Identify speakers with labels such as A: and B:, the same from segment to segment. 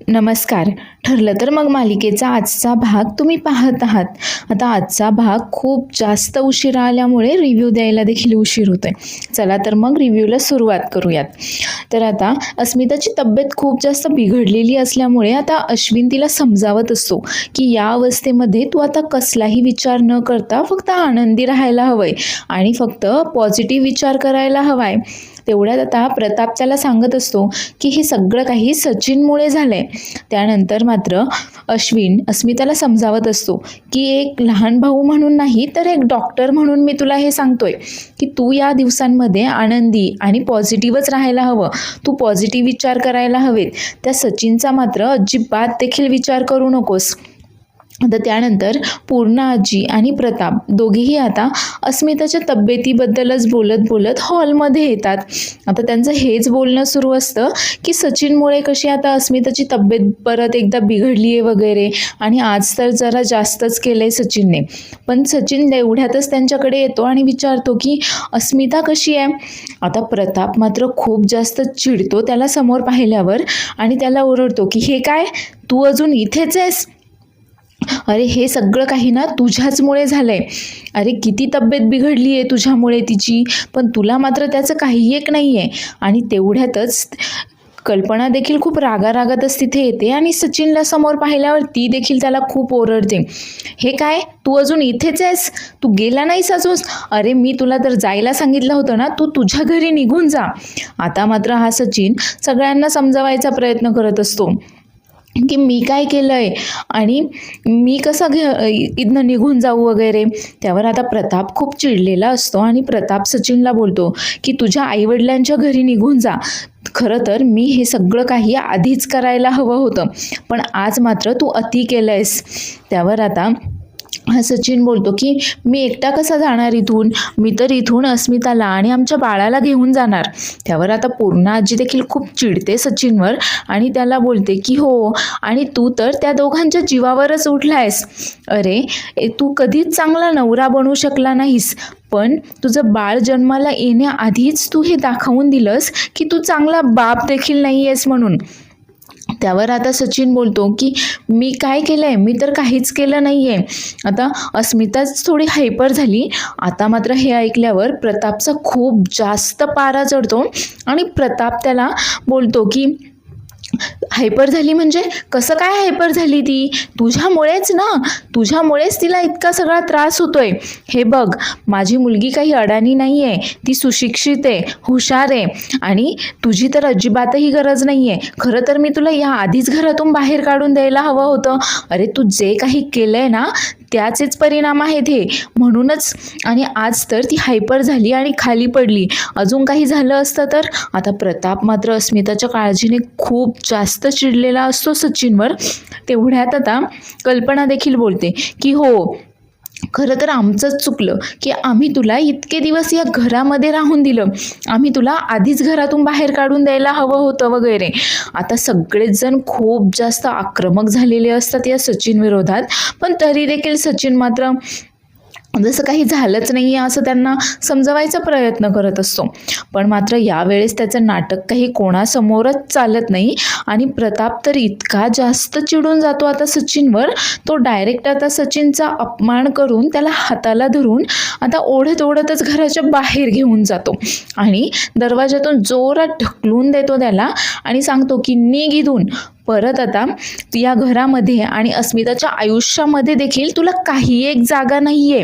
A: नमस्कार. ठरलं तर मग मालिकेचा आजचा भाग तुम्ही पाहत आहात. आता आजचा भाग खूप जास्त उशिरा आल्यामुळे रिव्ह्यू द्यायला देखील उशीर होतोय. चला तर मग रिव्ह्यूला सुरुवात करूयात. तर आता अस्मिताची तब्येत खूप जास्त बिघडलेली असल्यामुळे आता अश्विन तिला समजावत असतो की या अवस्थेमध्ये तू आता कसलाही विचार न करता फक्त आनंदी राहायला हवंय आणि फक्त पॉझिटिव्ह विचार करायला हवाय. तेवढ्यात आता प्रताप त्याला सांगत असतो की हे सगळं काही सचिनमुळे झालंय. त्यानंतर मात्र अश्विन अस्मिताला समजावत असतो की एक लहान भाऊ म्हणून नाही तर एक डॉक्टर म्हणून मी तुला हे सांगतोय की तू या दिवसांमध्ये आनंदी आणि पॉझिटिव्हच राहायला हवं. तू पॉझिटिव्ह विचार करायला हवेत. त्या सचिनचा मात्र अजिबात देखील विचार करू नकोस. आता त्यानंतर पूर्णा आजी आणि प्रताप दोघेही आता अस्मिताच्या तब्येतीबद्दलच बोलत बोलत हॉलमध्ये येतात. आता त्यांचं हेच बोलणं सुरू असतं की सचिनमुळे कशी आता अस्मिताची तब्येत परत एकदा बिघडली आहे वगैरे, आणि आज तर जरा जास्तच केलं आहे सचिनने. पण सचिन एवढ्यातच त्यांच्याकडे येतो आणि विचारतो की अस्मिता कशी आहे. आता प्रताप मात्र खूप जास्त चिडतो त्याला समोर पाहिल्यावर आणि त्याला ओरडतो की हे काय, तू अजून इथेच आहेस. अरे हे सगळं काही ना तुझ्याचमुळे झालंय. अरे किती तब्येत बिघडली आहे तुझ्यामुळे तिची, पण तुला मात्र त्याचं काही एक नाही आहे. आणि तेवढ्यातच कल्पना देखील खूप रागारागातच तिथे येते आणि सचिनला समोर पाहिल्यावर ती देखील त्याला खूप ओरडते. हे काय, तू अजून इथेच आहेस, तू गेला नाहीस अजून. अरे मी तुला तर जायला सांगितलं होतं ना, तू तुझ्या घरी निघून जा. आता मात्र हा सचिन सगळ्यांना समजावायचा प्रयत्न करत असतो की मी काय केलंय आणि मी कसं इथनं निघून जाऊ वगैरे. त्यावर आता प्रताप खूप चिडलेला असतो आणि प्रताप सचिनला बोलतो की तुझ्या आईवडिलांच्या घरी निघून जा. खरं तर मी हे सगळं काही आधीच करायला हवं होतं, पण आज मात्र तू अति केलंयस. त्यावर आता हा सचिन बोलतो की मी एकटा कसा जाणार इथून, मी तर इथून अस्मिताला आणि आमच्या बाळाला घेऊन जाणार. त्यावर आता पूर्णा आजी देखील खूप चिडते सचिनवर आणि त्याला बोलते की हो, आणि तू तर त्या दोघांच्या जीवावरच उठलायस. अरे तू कधीच चांगला नवरा बनू शकला नाहीस, पण तुझं बाळ जन्माला येण्याआधीच तू हे दाखवून दिलंस की तू चांगला बाप देखील नाही आहेस म्हणून. त्यावर आता सचिन बोलतो की मी काय केलंय, मी तर काहीच केलं नाहीये. आता अस्मिताच थोडी हायपर झाली. आता मात्र हे ऐकल्यावर प्रतापचा खूप जास्त पारा चढतो आणि प्रताप त्याला बोलतो की हायपर झाली म्हणजे कसं काय हायपर झाली ती, तुझ्यामुळेच ना, तुझ्यामुळेच तिला इतका सगळा त्रास होतोय. हे बघ, माझी मुलगी काही अडाणी नाही आहे, ती सुशिक्षित आहे, हुशार आहे, आणि तुझी तर अजिबातही गरज नाही आहे. खरं तर मी तुला या आधीच घरातून बाहेर काढून द्यायला हवं होतं. अरे तू जे काही केलंय ना त्याचेच परिणाम आहेत हे, म्हणूनच. आणि आज तर ती हायपर झाली आणि खाली पडली. अजून काही झालं असतं तर. आता प्रताप मात्र अस्मिताच्या काळजीने खूप जास्त चिडलेला असतो सचिनवर. तेवढ्यात आता कल्पना देखील बोलते की हो, खरं तर आमचंच चुकलं की आम्ही तुला इतके दिवस या घरामध्ये राहून दिलं, आम्ही तुला आधीच घरातून बाहेर काढून द्यायला हवं होतं वगैरे. आता सगळेच जण खूप जास्त आक्रमक झालेले असतात या सचिन विरोधात, पण तरी देखील सचिन मात्र जसं काही झालंच नाही आहे असं त्यांना समजवायचा प्रयत्न करत असतो. पण मात्र यावेळेस त्याचं नाटक काही कोणासमोरच चालत नाही आणि प्रताप तर इतका जास्त चिडून जातो आता सचिनवर, तो डायरेक्ट आता सचिनचा अपमान करून त्याला हाताला धरून आता ओढत ओढतच घराच्या बाहेर घेऊन जातो आणि दरवाजातून जोरात ढकलून देतो त्याला आणि सांगतो की निघ इथून. परत आता या घरामध्ये आणि अस्मिताच्या आयुष्यामध्ये देखील तुला काही एक जागा नाहीये.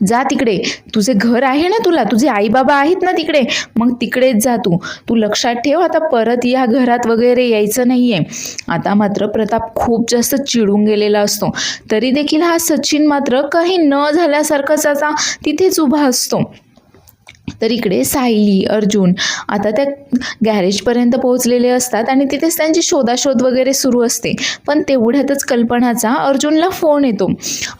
A: जा तिकडे, तुझे घर आहे ना, तुला तुझे आई बाबा आहेत ना तिकडे, मग तिकडेच जा तू. तू लक्षात ठेव, आता परत या घरात वगैरे यायचं नाहीये. आता मात्र प्रताप खूप जास्त चिडून गेलेला असतो, तरी देखील हा सचिन मात्र काही न झाल्यासारखाच आता तिथेच उभा असतो. तर इकडे सायली, अर्जुन आता त्या गॅरेजपर्यंत पोहोचलेले असतात आणि तिथेच त्यांची शोधाशोध वगैरे सुरू असते. पण तेवढ्यातच कल्पनाचा अर्जुनला फोन येतो.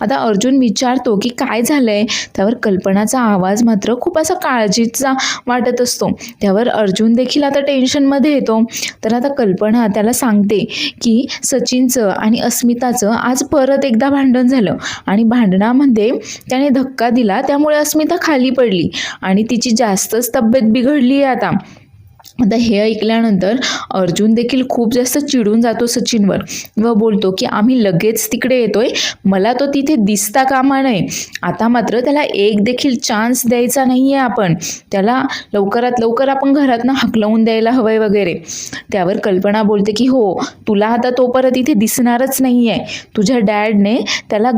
A: आता अर्जुन विचारतो की काय झालंय. त्यावर कल्पनाचा आवाज मात्र खूप असा काळजीचा वाटत असतो. त्यावर अर्जुन देखील आता टेन्शनमध्ये येतो. तर आता कल्पना त्याला सांगते की सचिनचं आणि अस्मिताचं आज परत एकदा भांडण झालं आणि भांडणामध्ये त्याने धक्का दिला, त्यामुळे अस्मिता खाली पडली आणि तिची जास्तच तब्येत बिघडली आहे आता. आता हे ऐकल्यानंतर अर्जुन देखील खूप जास्त चिडून जातो सचिनवर व बोलतो की आम्ही लगेच तिकडे येतोय, मला तो तिथे दिसता कामा नये. आता मात्र त्याला एक देखील चान्स द्यायचा नाही आहे आपण, त्याला लवकरात लवकर आपण घरातनं हकलवून द्यायला हवंय वगैरे. त्यावर कल्पना बोलते की हो, तुला आता तो परत इथे दिसणारच नाही आहे. तुझ्या डॅडने त्याला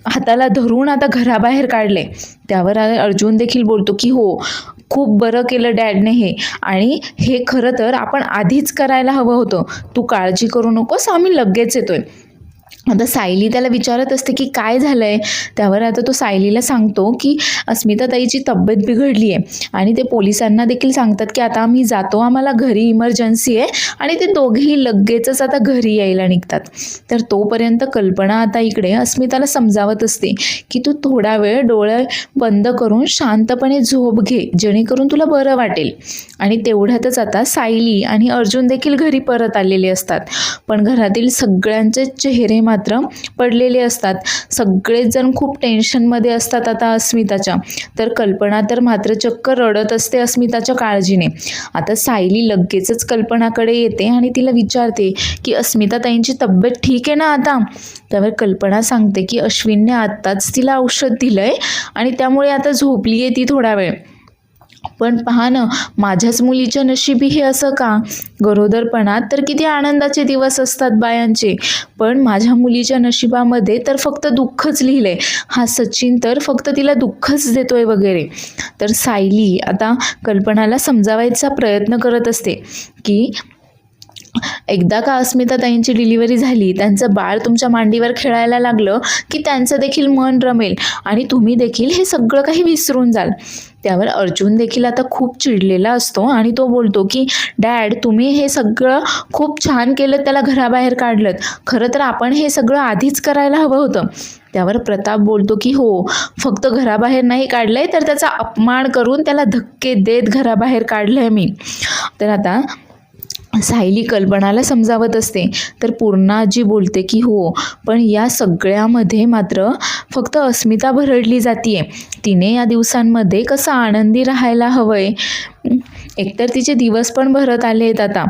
A: हाताला धरून आता घराबाहेर काढले. त्यावर अर्जुन देखील बोलतो की हो, खूप बरं केलं डॅडने हे, आणि हे खरं तर आपण आधीच करायला हवं होतं. तू काळजी करू नकोस, आम्ही लगेच येतोय. आता सायली त्याला विचारत असते की काय झालंय. त्यावर आता तो सायलीला सांगतो की अस्मिताताईची तब्येत बिघडली आहे आणि ते पोलिसांना देखील सांगतात की आता आम्ही जातो, आम्हाला घरी इमर्जन्सी आहे, आणि ते दोघेही लगेचच आता घरी यायला निघतात. तर तोपर्यंत कल्पना आता इकडे अस्मिताला समजावत असते की तू थोडा वेळ डोळे बंद करून शांतपणे झोप घे, जेणेकरून तुला बरं वाटेल. आणि तेवढ्यातच आता सायली आणि अर्जुन देखील घरी परत आलेले असतात. पण घरातील सगळ्यांचे चेहरे मात्र पडलेले असतात. सगळेच जण खूप टेन्शनमध्ये असतात आता अस्मिताच्या. तर कल्पना तर मात्र चक्क रडत असते अस्मिताच्या काळजीने. आता सायली लगेचच कल्पनाकडे येते आणि तिला विचारते की अस्मिताताईंची तब्येत ठीक आहे ना आता. त्यावर कल्पना सांगते की अश्विनने आत्ताच तिला औषध दिलंय आणि त्यामुळे आता झोपली आहे ती थोडा वेळ. पण पहा ना, माझ्याच मुलीच्या नशिबी हे असं का? गरोदरपणात तर किती आनंदाचे दिवस असतात बायांचे, पण माझ्या मुलीच्या नशिबामध्ये तर फक्त दुःखच लिहिलंय. हा सचिन तर फक्त तिला दुःखच देतोय वगैरे. तर सायली आता कल्पनाला समजावायचा प्रयत्न करत असते की एकदा का अस्मिताताईंची डिलिव्हरी झाली, त्यांचं बाळ तुमच्या मांडीवर खेळायला लागलं की त्यांचं देखील मन रमेल आणि तुम्ही देखील हे सगळं काही विसरून जाल. त्यावर अर्जुन देखील आता खूप चिडलेला असतो आणि तो बोलतो की डॅड, तुम्ही हे सगळं खूप छान केलं, त्याला घराबाहेर काढलं, खरं तर आपण हे सगळं आधीच करायला हवं होतं. त्यावर प्रताप बोलतो की हो, फक्त घराबाहेर नाही काढलंय तर त्याचा अपमान करून त्याला धक्के देत घराबाहेर काढलंय मी. तर आता सायली कल्पनाला समजावत असते. तर पूर्णाजी बोलते की हो, पण या सगळ्यामध्ये मात्र फक्त अस्मिता भरडली जातीये. तिने या दिवसांमध्ये कसं आनंदी राहायला हवंय. एकतर तिचे दिवस पण भरत आले आहेत आता.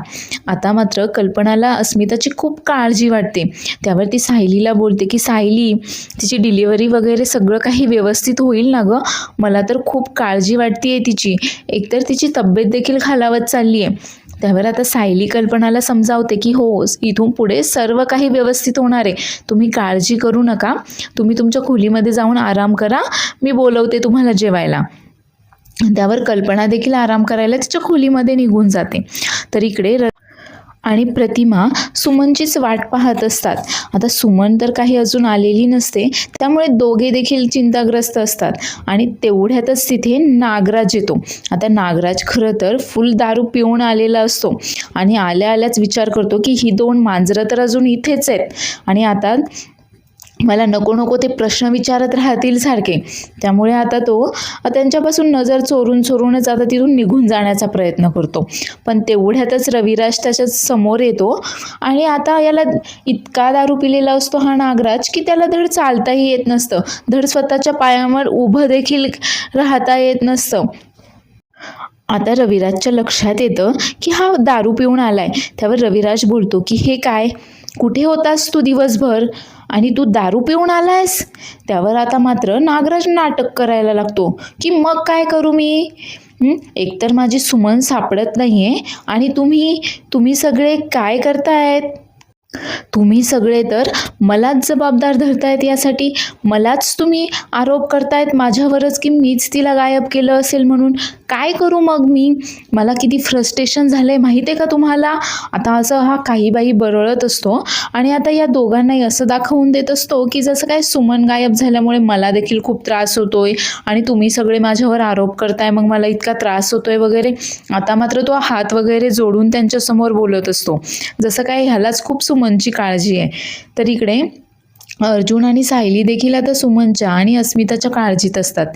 A: आता मात्र कल्पनाला अस्मिताची खूप काळजी वाटते. त्यावर ती सायलीला बोलते की सायली, तिची डिलिव्हरी वगैरे सगळं काही व्यवस्थित होईल ना गं? मला तर खूप काळजी वाटते तिची. एकतर तिची तब्येत देखील खालावत चालली आहे. त्यावर आता सायली कल्पनाला समजावते की हो, इथून पुढे सर्व काही व्यवस्थित होणार आहे, तुम्ही काळजी करू नका, तुम्ही तुमच्या खोलीमध्ये जाऊन आराम करा, मी बोलवते तुम्हाला जेवायला. त्यावर कल्पना देखील आराम करायला तिच्या खोलीमध्ये निघून जाते. तर इकडे आणि प्रतिमा सुमनचीच वाट पाहत असतात. आता सुमन तर काही अजून आलेली नसते, त्यामुळे दोघे देखील चिंताग्रस्त असतात. आणि तेवढ्यातच तिथे नागराज येतो. आता नागराज खरं तर फुल दारू पिऊन आलेला असतो आणि आल्या आल्याच विचार करतो की ही दोन मांजरं तर अजून इथेच आहेत आणि आता मला नको नको ते प्रश्न विचारत राहतील सारखे. त्यामुळे आता तो त्यांच्यापासून नजर चोरूनच आता तिथून निघून जाण्याचा प्रयत्न करतो. पण तेवढ्यातच रविराज त्याच्या समोर येतो आणि आता याला इतका दारू पिलेला असतो हा नागराज की त्याला धड चालताही येत नसतं, धड स्वतःच्या पायावर उभं देखील राहता येत नसतं. आता रविराजच्या लक्षात येतं की हा दारू पिऊन आलाय. त्यावर रविराज बोलतो की हे काय, कुठे होतास तू दिवसभर आणि तू दारू पिऊन आलायस? त्यावर आता मात्र नागराज नाटक करायला लागतो की मग काय करू मी? एकतर माझी सुमन सापडत नाहीये आणि तुम्ही सगळे काय करतायत? तुम्ही सगळे तर मलाच जबाबदार धरतायत यासाठी. मलाच तुम्ही आरोप करतायत माझ्यावरच की मीच तिला गायब केलं असेल म्हणून. काय करू मग मी? मला किती फ्रस्ट्रेशन झालंय माहिती आहे का तुम्हाला? आता असं हा काही बाई बरळत असतो आणि आता या दोघांनाही असं दाखवून देत असतो की जसं काय सुमन गायब झाल्यामुळे मला देखील खूप त्रास होतोय आणि तुम्ही सगळे माझ्यावर आरोप करताय, मग मला इतका त्रास होतोय वगैरे. आता मात्र तो हात वगैरे जोडून त्यांच्यासमोर बोलत असतो, जसं काय ह्यालाच खूप सुमनची काळजी आहे. तर इकडे अर्जुन आणि सायली देखील आता सुमनच्या आणि अस्मिताच्या काळजीत असतात.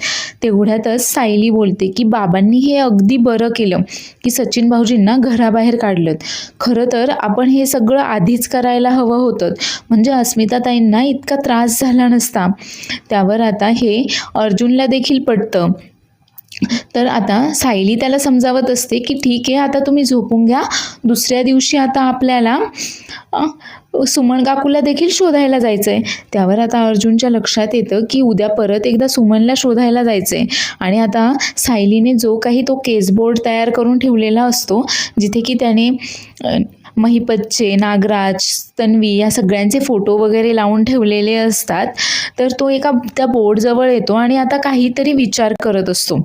A: तेवढ्यातच सायली बोलते की बाबांनी हे अगदी बरं केलं की सचिन भाऊजींना घराबाहेर काढलं. खरं तर आपण हे सगळं आधीच करायला हवं होतं, म्हणजे अस्मिताताईंना इतका त्रास झाला नसता. त्यावर आता हे अर्जुनला देखील पटतं तर आता सायली त्याला समजावत असते की ठीक आहे, आता तुम्ही झोपून घ्या. दुसऱ्या दिवशी आता आपल्याला सुमन काकूला देखील शोधायला जायचं आहे. त्यावर आता अर्जुनच्या लक्षात येतं की उद्या परत एकदा सुमनला शोधायला जायचं आहे. आणि आता सायलीने जो काही तो केसबोर्ड तयार करून ठेवलेला असतो, जिथे की त्याने महिपतचे, नागराज, तन्वी या सगळ्यांचे फोटो वगैरे लावून ठेवलेले असतात, तर तो एका त्या बोर्डजवळ येतो आणि आता काहीतरी विचार करत असतो.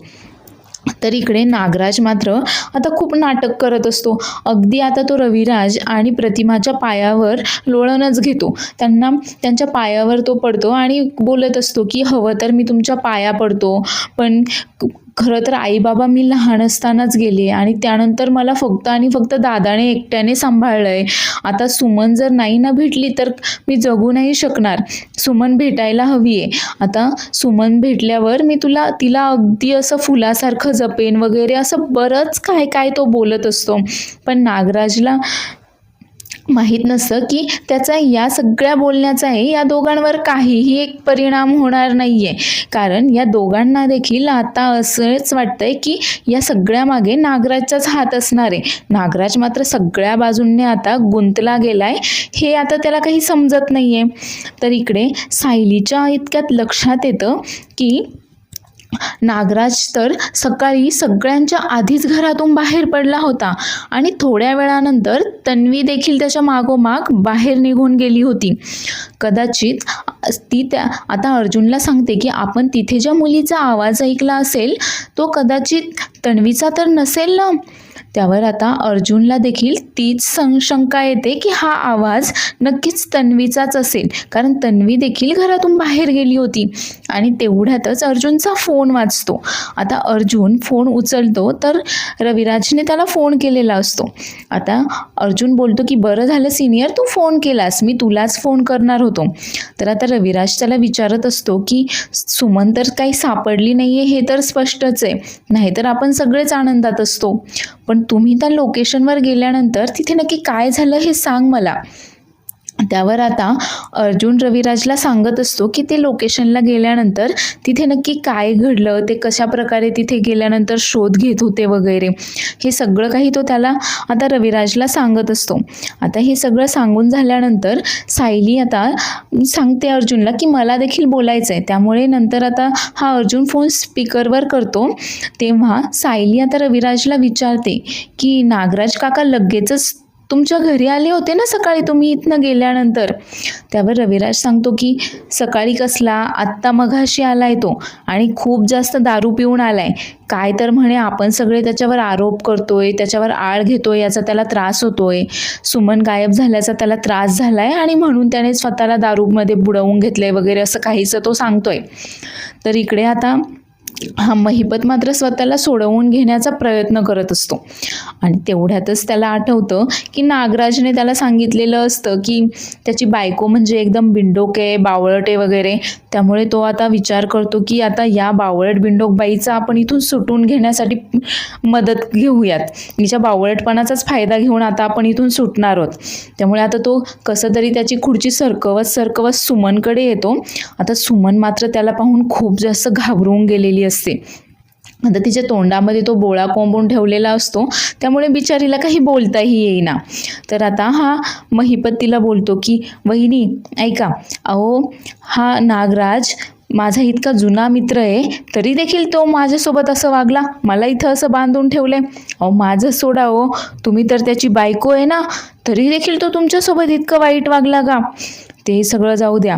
A: तर इकडे नागराज मात्र आता खूप नाटक करत असतो. अगदी आता तो रविराज आणि प्रतिमाच्या पायावर लोळणच घेतो. त्यांच्या पायावर तो पडतो आणि बोलत असतो की हवं तर मी तुमच्या पाया पडतो, पण खरं तर आईबाबा मी लहान असतानाच गेले आणि त्यानंतर मला फक्त आणि फक्त दादाने एकट्याने सांभाळलंय. आता सुमन जर नाही ना भेटली तर मी जगू नाही शकणार. सुमन भेटायला हवी आहे. आता सुमन भेटल्यावर मी तिला अगदी असं फुलासारखं जपेन वगैरे, असं बरंच काय काय तो बोलत असतो. पण नागराजला माहीत नसतं की त्याचा या सगळ्या बोलण्याचा आहे या दोघांवर काहीही एक परिणाम होणार नाहीये. कारण या दोघांना देखील आता असंच वाटतंय की या सगळ्यामागे नागराजचाच हात असणार आहे. नागराज मात्र सगळ्या बाजूंनी आता गुंतला गेलाय, हे आता त्याला काही समजत नाहीये. तर इकडे सायलीच्या इतक्यात लक्षात येतं की नागराज तर सकाळी सगळ्यांच्या आधीच घरातून बाहेर पडला होता आणि थोड्या वेळानंतर तन्वी देखील त्याच्या मागोमाग बाहेर निघून गेली होती. कदाचित आता अर्जुनला सांगते की आपण तिथे ज्या मुलीचा आवाज ऐकला असेल तो कदाचित तन्वीचा तर नसेल ना. त्यावर आता अर्जुनला देखील तीच शंका येते की हा आवाज नक्कीच तन्वीचाच असेल, कारण तन्वी देखील घरातून बाहेर गेली होती. आणि तेवढ्यातच अर्जुनचा फोन वाजतो. आता अर्जुन फोन उचलतो तर रविराजने त्याला फोन केलेला असतो. आता अर्जुन बोलतो की बरं झालं सिनियर तू फोन केलास, मी तुलाच फोन करणार होतो. तर आता रविराज त्याला विचारत असतो की सुमन तर काही सापडली नाहीये हे तर स्पष्टच आहे, नाहीतर आपण सगळेच आनंदात असतो. पण तुम्ही त्या लोकेशनवर गेल्यानंतर तिथे नक्की काय झालं हे सांग मला. त्यावर आता अर्जुन रविराजला सांगत असतो की ते लोकेशनला गेल्यानंतर तिथे नक्की काय घडलं, ते कशा प्रकारे तिथे गेल्यानंतर शोध घेत होते वगैरे, हे सगळं काही तो त्याला आता रविराजला सांगत असतो. आता हे सगळं सांगून झाल्यानंतर सायली आता सांगते अर्जुनला की मला देखील बोलायचं आहे. त्यामुळे नंतर आता हा अर्जुन फोन स्पीकरवर करतो. तेव्हा सायली आता रविराजला विचारते की नागराज काका लगेचच तुमच्या घरी आले होते ना सकाळी तुम्ही इथनं गेल्यानंतर. त्यावर रविराज सांगतो की सकाळी कसला, आत्ता मघाशी आलाय तो आणि खूप जास्त दारू पिऊन आलाय. काय तर म्हणे आपण सगळे त्याच्यावर आरोप करतोय, त्याच्यावर आळ घेतोय, याचा त्याला त्रास होतोय, सुमन गायब झाल्याचा त्याला त्रास झालाय आणि म्हणून त्याने स्वतःला दारूमध्ये बुडवून घेतलंय वगैरे असं काहीसं तो सांगतोय. तर इकडे आता हा महिपत मात्र स्वतःला सोडवून घेण्याचा प्रयत्न करत असतो. आणि तेवढ्यातच त्याला आठवतं की नागराजने त्याला सांगितलेलं असतं की त्याची बायको म्हणजे एकदम बिंडोक आहे, बावळट आहे वगैरे. त्यामुळे तो आता विचार करतो की आता या बावळट बिंडोक बाईचा आपण इथून सुटून घेण्यासाठी मदत घेऊयात, हिच्या बावळटपणाचाच फायदा घेऊन आता आपण इथून सुटणार आहोत. त्यामुळे आता तो कसं तरी त्याची खुर्ची सरकवत सुमनकडे येतो. आता सुमन मात्र त्याला पाहून खूप जास्त घाबरून गेलेली असते. आता तिच्या तोंडामध्ये तो बोळा कोंबून ठेवलेला असतो, त्यामुळे बिचारीला काही बोलताही येईना. तर आता हा महिपत तिला बोलतो की वहिनी ऐका, अहो हा नागराज माझा इतका जुना मित्र आहे तरी देखील तो माझ्यासोबत असं वागला, मला इथं असं बांधून ठेवलंय. अहो माझं सोडा हो, तुम्ही तर त्याची बायको आहे ना, तरी देखील तो तुमच्यासोबत इतकं वाईट वागला का. ते सगळं जाऊ द्या,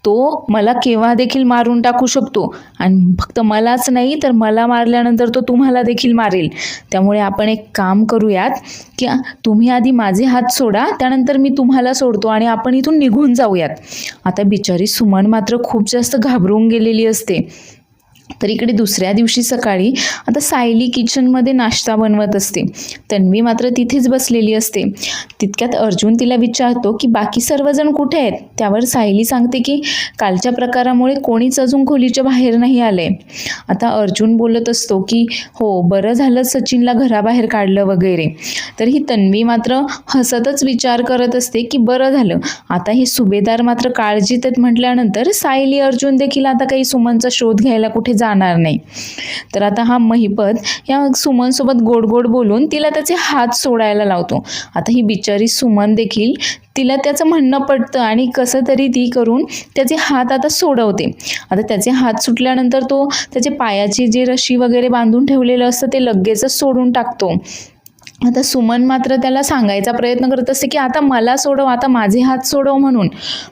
A: तो मला केव्हा देखील मारून टाकू शकतो आणि फक्त मलाच नाही तर मला मारल्यानंतर तो तुम्हाला देखील मारेल. त्यामुळे आपण एक काम करूयात की तुम्ही आधी माझे हात सोडा, त्यानंतर मी तुम्हाला सोडतो आणि आपण इथून निघून जाऊयात. आता बिचारी सुमन मात्र खूप जास्त घाबरून गेलेली असते. तर इकडे दुसऱ्या दिवशी सकाळी आता सायली किचनमध्ये नाश्ता बनवत असते. तन्वी मात्र तिथेच बसलेली असते. तितक्यात अर्जुन तिला विचारतो की बाकी सर्वजण कुठे आहेत. त्यावर सायली सांगते की कालच्या प्रकारामुळे कोणीच अजून खोलीच्या बाहेर नाही आले. आता अर्जुन बोलत असतो की हो बरं झालं सचिनला घराबाहेर काढलं वगैरे. तर ही तन्वी मात्र हसतच विचार करत असते की बरं झालं, आता हे सुभेदार मात्र काळजीत आहेत म्हटल्यानंतर सायली अर्जुन देखील आता काही सुमनचा शोध घ्यायला कुठे जात जाणार नाही. तर आता हा महिपत या सुमनसोबत गोड गोड बोलून तिला त्याचे हात सोडायला लावतो. आता ही बिचारी सुमन देखील तिला त्याचं म्हणणं पटतं आणि कसं तरी ती करून त्याचे हात आता सोडवते. आता त्याचे हात सुटल्यानंतर तो त्याचे पायाची जे रशी वगैरे बांधून ठेवलेलं असतं ते लगेचच सोडून टाकतो. आता सुमन मात्र त्याला सांगायचा प्रयत्न करत असते की आता मला सोडव, आता माझे हात सोडव म्हणून.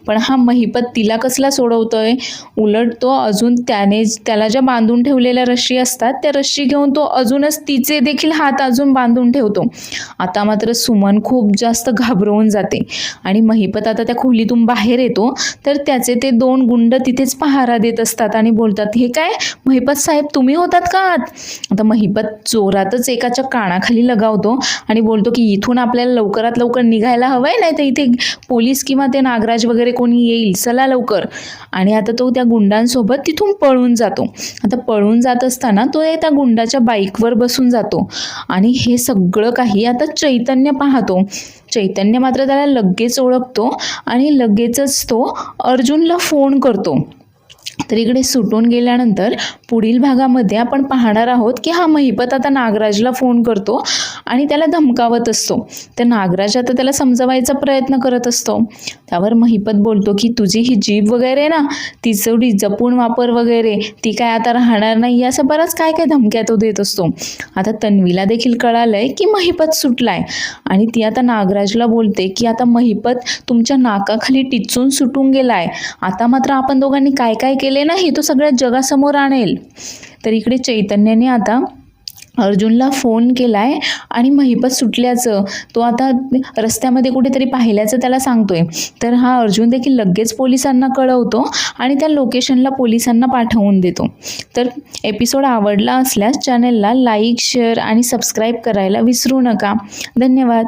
A: पण हा महिपत तिला कसला सोडवतोय, उलट तो अजून त्याला ज्या बांधून ठेवलेल्या रश्शी असतात त्या रश्शी घेऊन तो अजूनच तिचे देखील हात अजून बांधून ठेवतो. आता मात्र सुमन खूप जास्त घाबरवून जाते आणि महिपत आता त्या खोलीतून बाहेर येतो तर त्याचे ते 2 गुंड तिथेच पहारा देत असतात आणि बोलतात, हे काय महिपत साहेब तुम्ही होतात का आत? आता महिपत जोरातच एकाच्या कानाखाली लगावतो आणि बोलतो की इथून आपल्याला लवकरात लवकर निघायला हवंय, नाही तर इथे पोलीस किंवा ते नागराज वगैरे कोणी येईल, चला लवकर. आणि आता तो त्या गुंडांसोबत तिथून पळून जातो. आता पळून जात असताना तो त्या गुंडाच्या बाईकवर बसून जातो आणि हे सगळं काही आता चैतन्य पाहतो. चैतन्य मात्र त्याला लगेच ओळखतो आणि लगेचच तो अर्जुनला फोन करतो. तर इकडे सुटून गेल्यानंतर पुढील भागामध्ये आपण पाहणार आहोत की हा महिपत आता नागराजला फोन करतो आणि त्याला धमकावत असतो. तर नागराज आता त्याला समजवायचा प्रयत्न करत असतो. त्यावर महिपत बोलतो की तुझी ही जीभ वगैरे ना, ती थोडी जपून वापर वगैरे, ती काय आता राहणार नाही, असं बरंच काय काय धमक्या तो देत असतो. आता तन्वीला देखील कळालंय की महिपत सुटलाय आणि ती आता नागराजला बोलते की आता महिपत तुमच्या नाकाखाली टिचून सुटून गेलाय, आता मात्र आपण दोघांनी काय काय केले नाही तो सगळ्या जगासमोर आणेल. तर इकडे चैतन्याने आता अर्जुनला फोन केलाय आणि महिपत सुटल्याचं तो आता रस्त्यामध्ये कुठेतरी पाहिल्याचं त्याला सांगतोय. तर हा अर्जुन देखील लगेच पोलिसांना कळवतो आणि त्या लोकेशनला पोलिसांना पाठवून देतो. तर एपिसोड आवडला असल्यास चॅनलला लाईक, शेअर आणि सबस्क्राईब करायला विसरू नका. धन्यवाद.